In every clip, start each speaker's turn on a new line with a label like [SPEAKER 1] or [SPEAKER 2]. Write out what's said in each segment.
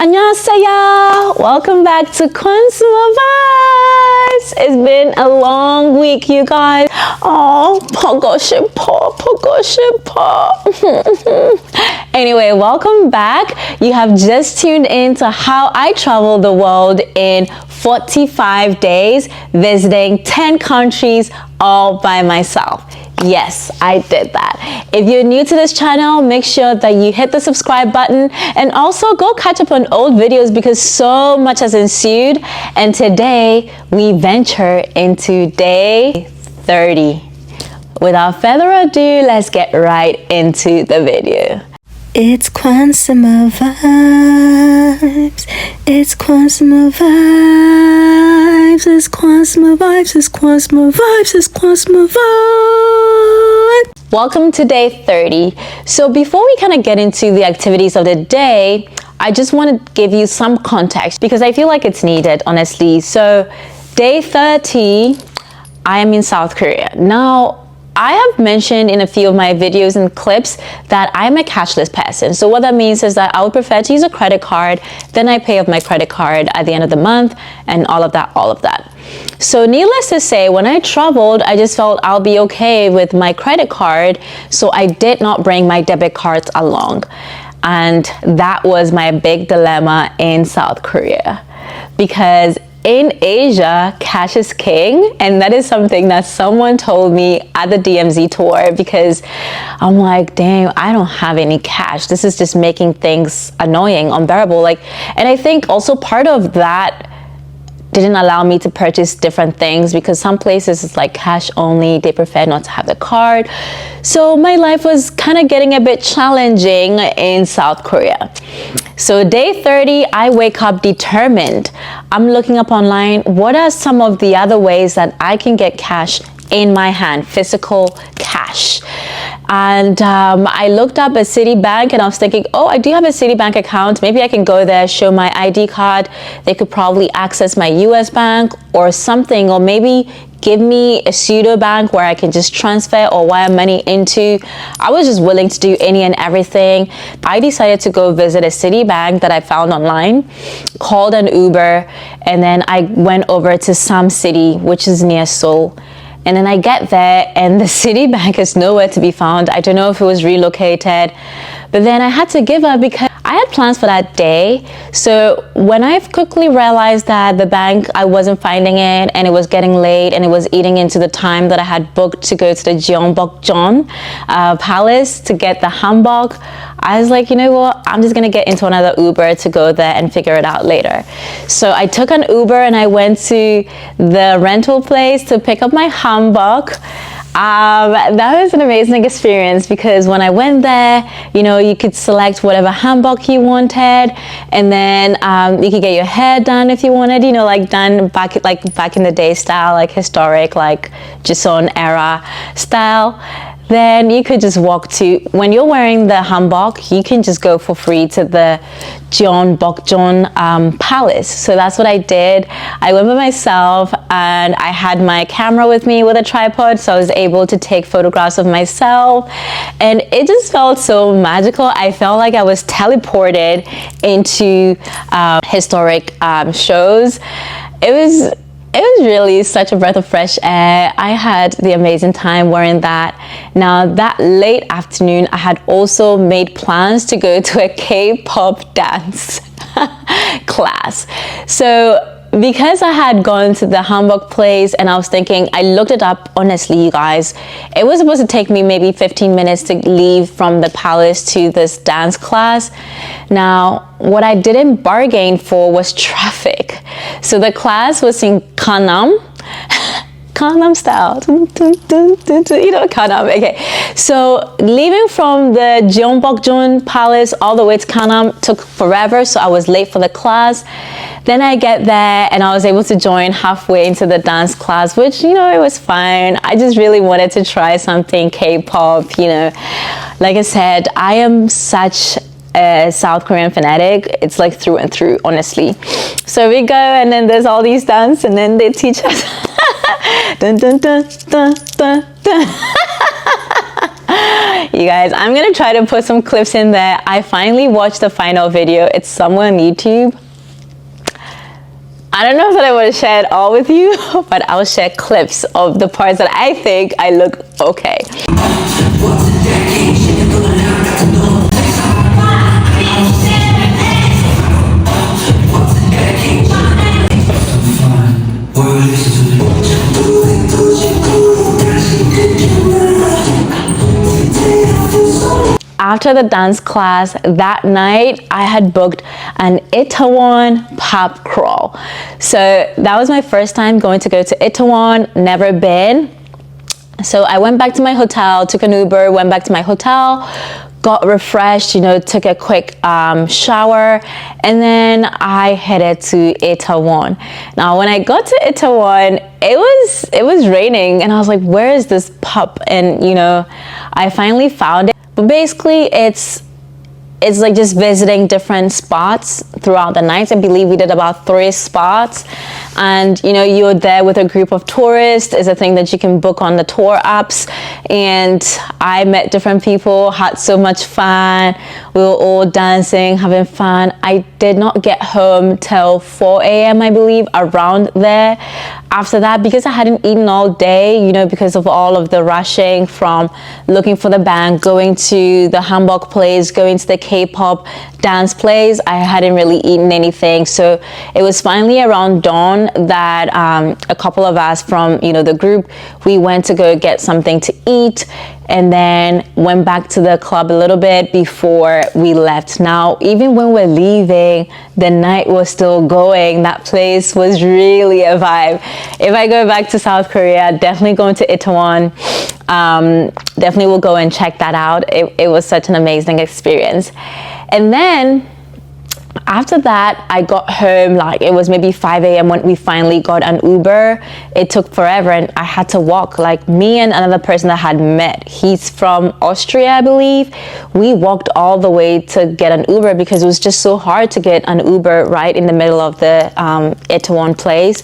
[SPEAKER 1] 안녕하세요. Welcome back to Consumer Vibes. It's been a long week, you guys. Oh, 보고 싶어. Anyway, welcome back. You have just tuned in to how I travel the world in 45 days, visiting 10 countries all by myself. Yes, I did that. If you're new to this channel, make sure that you hit the subscribe button and also go catch up on old videos because so much has ensued. And today we venture into day 30. Without further ado, let's get right into the video.
[SPEAKER 2] It's Consumer Vibes. It's Consumer Vibes. It's Consumer Vibes. It's Consumer Vibes. It's Consumer Vibes.
[SPEAKER 1] Welcome to day 30. So before we kind of get into the activities of the day, I just want to give you some context because I feel like it's needed, honestly. So day 30, I am in South Korea. Now, I have mentioned in a few of my videos and clips that I'm a cashless person. So what that means is that I would prefer to use a credit card, then I pay off my credit card at the end of the month and all of that. So needless to say, when I traveled, I just felt I'll be okay with my credit card. So I did not bring my debit cards along. And that was my big dilemma in South Korea because in Asia, cash is king, and that is something that someone told me at the DMZ tour because I'm like, dang, I don't have any cash. This is just making things annoying, unbearable. And I think also part of that didn't allow me to purchase different things because some places it's like cash only, they prefer not to have the card. So my life was kind of getting a bit challenging in South Korea. So day 30, I wake up determined. I'm looking up online, what are some of the other ways that I can get cash in my hand, physical cash? And I looked up a Citibank and I was thinking, oh, I do have a Citibank account. Maybe I can go there, show my ID card. They could probably access my US bank or something, or maybe give me a pseudo bank where I can just transfer or wire money into. I was just willing to do any and everything. I decided to go visit a Citibank that I found online, called an Uber, and then I went over to Sam City, which is near Seoul. And then I get there and the Citibank is nowhere to be found. I don't know if it was relocated, but then I had to give up because I had plans for that day. So when I quickly realized that the bank, I wasn't finding it and it was getting late and it was eating into the time that I had booked to go to the Gyeongbokgung palace to get the Hanbok, I was like, you know what? I'm just going to get into another Uber to go there and figure it out later. So I took an Uber and I went to the rental place to pick up my Hanbok. That was an amazing experience because when I went there, you could select whatever hanbok you wanted, and then you could get your hair done if you wanted, done back in the day style, like historic, like Joseon era style. Then you could just walk to, when you're wearing the hanbok, you can just go for free to the Gyeongbokgung palace. So that's what I did. I went by myself and I had my camera with me with a tripod, so I was able to take photographs of myself, and it just felt so magical. I felt like I was teleported into historic shows. It was really such a breath of fresh air. I had the amazing time wearing that. Now, that late afternoon, I had also made plans to go to a K-pop dance class. So because I had gone to the Hanbok place and I was thinking, I looked it up, honestly, you guys, it was supposed to take me maybe 15 minutes to leave from the palace to this dance class. Now, what I didn't bargain for was traffic. So the class was in Gangnam style, Gangnam. Okay, so leaving from the Gyeongbokgung Palace all the way to Gangnam took forever, so I was late for the class. Then I get there and I was able to join halfway into the dance class, which, it was fine. I just really wanted to try something K-pop, Like I said, I am such a South Korean fanatic. It's like through and through, honestly. So we go and then there's all these dance and then they teach us dun, dun, dun, dun, dun, dun. You guys, I'm gonna try to put some clips in there. I finally watched the final video. It's somewhere on YouTube. I don't know if I want to share it all with you, but I'll share clips of the parts that I think I look okay. After the dance class that night, I had booked an Itaewon pub crawl. So that was my first time going to Itaewon, never been. So I went back to my hotel, took an Uber, went back to my hotel, got refreshed, you know, took a quick shower, and then I headed to Itaewon. Now, when I got to Itaewon, it was raining, and I was like, where is this pub? And, you know, I finally found it. But basically, it's like just visiting different spots throughout the night. I believe we did about 3 spots. And, you know, you're there with a group of tourists. It's a thing that you can book on the tour apps. And I met different people, had so much fun. We were all dancing, having fun. I did not get home till 4 a.m., I believe, around there. After that, because I hadn't eaten all day, you know, because of all of the rushing from looking for the band, going to the Hanbok place, going to the K-pop dance place, I hadn't really eaten anything. So it was finally around dawn that a couple of us from, you know, the group, we went to go get something to eat, and then went back to the club a little bit before we left. Now, even when we're leaving, the night was still going. That place was really a vibe. If I go back to South Korea, definitely going to Itaewon. Definitely will go and check that out. It was such an amazing experience. And then after that, I got home, like it was maybe 5 a.m. when we finally got an Uber. It took forever and I had to walk. Like me and another person that I had met, he's from Austria, I believe. We walked all the way to get an Uber because it was just so hard to get an Uber right in the middle of the Itaewon place.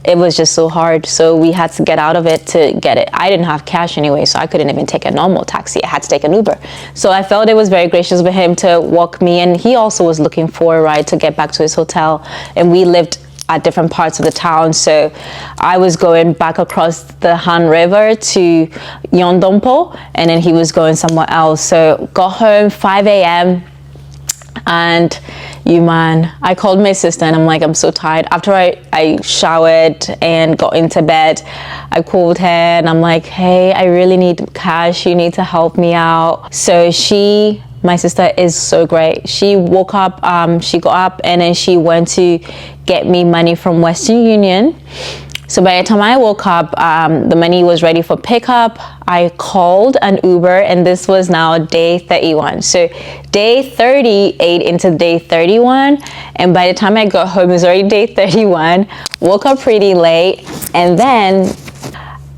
[SPEAKER 1] It was just so hard, so we had to get out of it to get it. I didn't have cash anyway, so I couldn't even take a normal taxi. I had to take an Uber. So I felt it was very gracious of him to walk me, and he also was looking for a ride to get back to his hotel, and we lived at different parts of the town. So I was going back across the Han River to Gyeongbokgung, and then he was going somewhere else. So got home 5 a.m. and I called my sister and I'm like, I'm so tired. After I showered and got into bed, I called her and I'm like, hey, I really need cash. You need to help me out. So my sister is so great. She woke up, she got up and then she went to get me money from Western Union. So by the time I woke up, the money was ready for pickup. I called an Uber, and this was now day 31. So day 30 ate into day 31, and by the time I got home, it was already day 31. Woke up pretty late, and then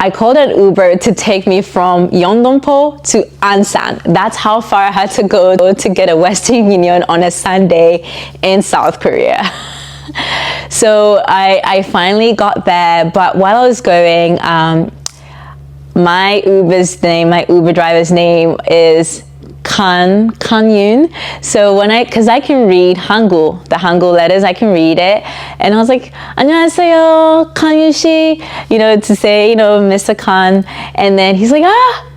[SPEAKER 1] I called an Uber to take me from Gyeongbokgung to Ansan. That's how far I had to go to get a Western Union on a Sunday in South Korea. So I finally got there, but while I was going, my Uber driver's name is Kan Yoon. So because I can read Hangul, the Hangul letters, I can read it, and I was like, 안녕하세요, Kan 씨, you know, to say, you know, Mr. Kan, and then he's like,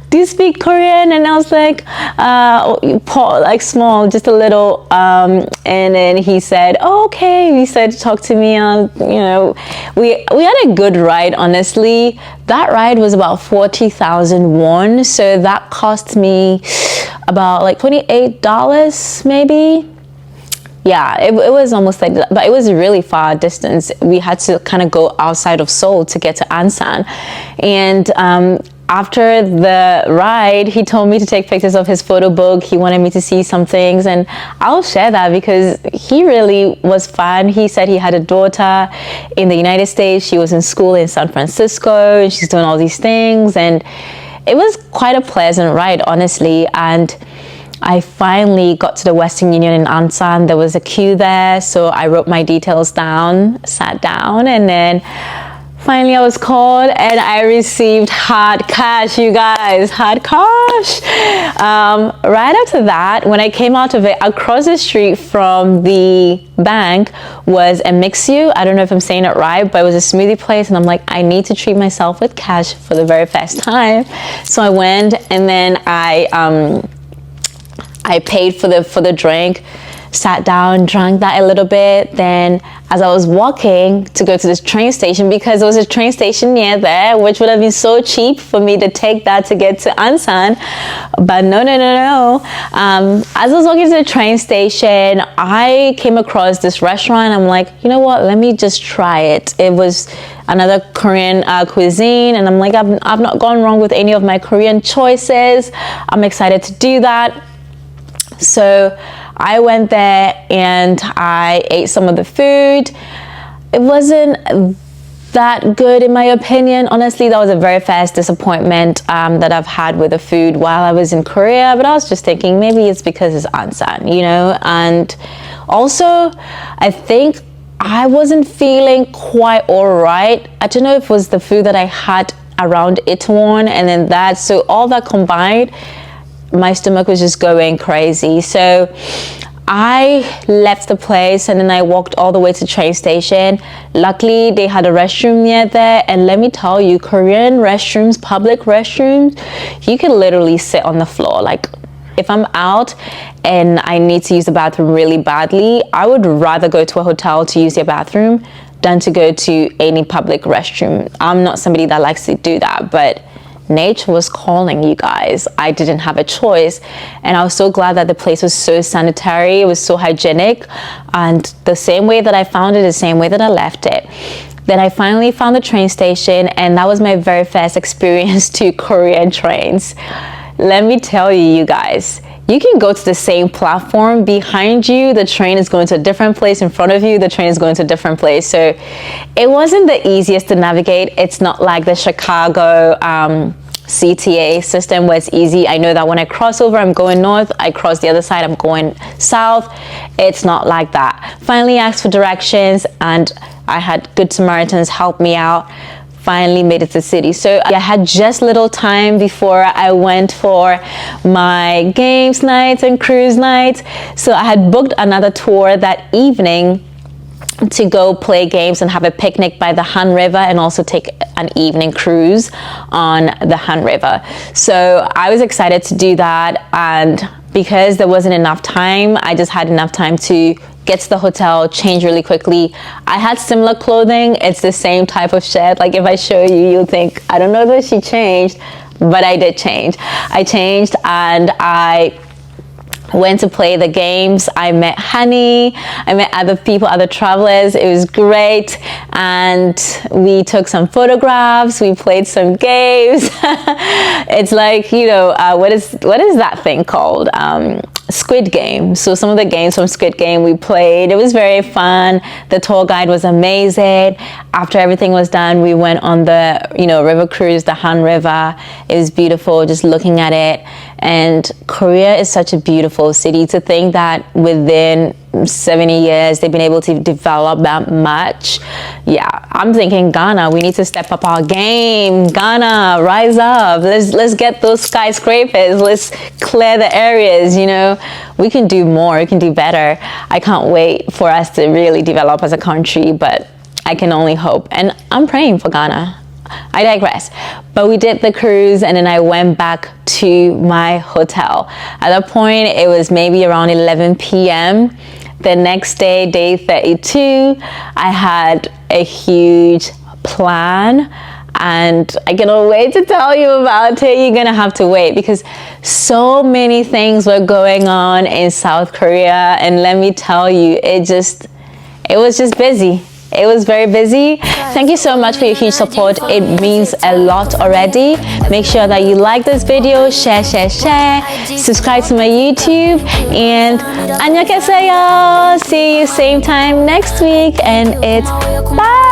[SPEAKER 1] do you speak Korean? And I was like, like small, just a little. And then he said, oh, okay. He said, talk to me on, you know, we had a good ride, honestly. That ride was about 40,000 won. So that cost me about like $28 maybe. Yeah, it was almost like that, but it was a really far distance. We had to kind of go outside of Seoul to get to Ansan. And after the ride, he told me to take pictures of his photo book. He wanted me to see some things, and I'll share that because he really was fun. He said he had a daughter in the United States. She was in school in San Francisco, and she's doing all these things, and it was quite a pleasant ride, honestly. And I finally got to the Western Union in Ansan. There was a queue there, so I wrote my details down, sat down, and then Finally, I was called and I received hard cash, you guys, hard cash. Right after that, when I came out of it, across the street from the bank was a Mixu. I don't know if I'm saying it right, but it was a smoothie place. And I'm like, I need to treat myself with cash for the very first time. So I went and then I paid for the drink, sat down, drank that a little bit. Then as I was walking to go to this train station, because there was a train station near there, which would have been so cheap for me to take that to get to Ansan. But no. As I was walking to the train station, I came across this restaurant. I'm like, you know what? Let me just try it. It was another Korean cuisine. And I'm like, I've not gone wrong with any of my Korean choices. I'm excited to do that. So I went there and I ate some of the food. It wasn't that good in my opinion. Honestly, that was a very fast disappointment that I've had with the food while I was in Korea. But I was just thinking maybe it's because it's Ansan, you know. And also, I think I wasn't feeling quite all right. I don't know if it was the food that I had around Itaewon and then that. So all that combined, my stomach was just going crazy. So I left the place and then I walked all the way to the train station. Luckily, they had a restroom near there. And let me tell you, Korean restrooms, public restrooms, you can literally sit on the floor. Like, if I'm out and I need to use the bathroom really badly, I would rather go to a hotel to use their bathroom than to go to any public restroom. I'm not somebody that likes to do that, but nature was calling, you guys. I didn't have a choice. And I was so glad that the place was so sanitary. It was so hygienic. And the same way that I found it, the same way that I left it. Then I finally found the train station, and that was my very first experience to Korean trains. Let me tell you, you guys, you can go to the same platform. Behind you, the train is going to a different place. In front of you, the train is going to a different place. So it wasn't the easiest to navigate. It's not like the Chicago CTA system where it's easy. I know that when I cross over, I'm going north. I cross the other side, I'm going south. It's not like that. Finally asked for directions, and I had good Samaritans help me out. Finally made it to the city. So I had just little time before I went for my games nights and cruise nights. So I had booked another tour that evening to go play games and have a picnic by the Han River and also take an evening cruise on the Han River. So I was excited to do that, and because there wasn't enough time, I just had enough time to get to the hotel, change really quickly. I had similar clothing. It's the same type of shirt. Like if I show you, you'll think, I don't know that she changed, but I did change. I changed and I went to play the games. I met Honey, I met other people, other travelers. It was great, and we took some photographs, we played some games. It's like, you know, what is that thing called? Squid Game. So some of the games from Squid Game we played. It was very fun. The tour guide was amazing. After everything was done, we went on the, you know, river cruise, the Han River. It was beautiful just looking at it. And Korea is such a beautiful city. To think that within 70 years they've been able to develop that much. Yeah, I'm thinking Ghana, we need to step up our game. Ghana, rise up. Let's get those skyscrapers. Let's clear the areas, you know. We can do more, we can do better. I can't wait for us to really develop as a country, but I can only hope. And I'm praying for Ghana. I digress. But we did the cruise and then I went back to my hotel. At that point, it was maybe around 11 p.m. The next day, day 32, I had a huge plan and I cannot wait to tell you about it. You're gonna have to wait because so many things were going on in South Korea, and let me tell you, it was just busy. It was very busy. Thank you so much for your huge support. It means a lot already. Make sure that you like this video, share. Subscribe to my YouTube, and 안녕하세요. See you same time next week, and it's bye.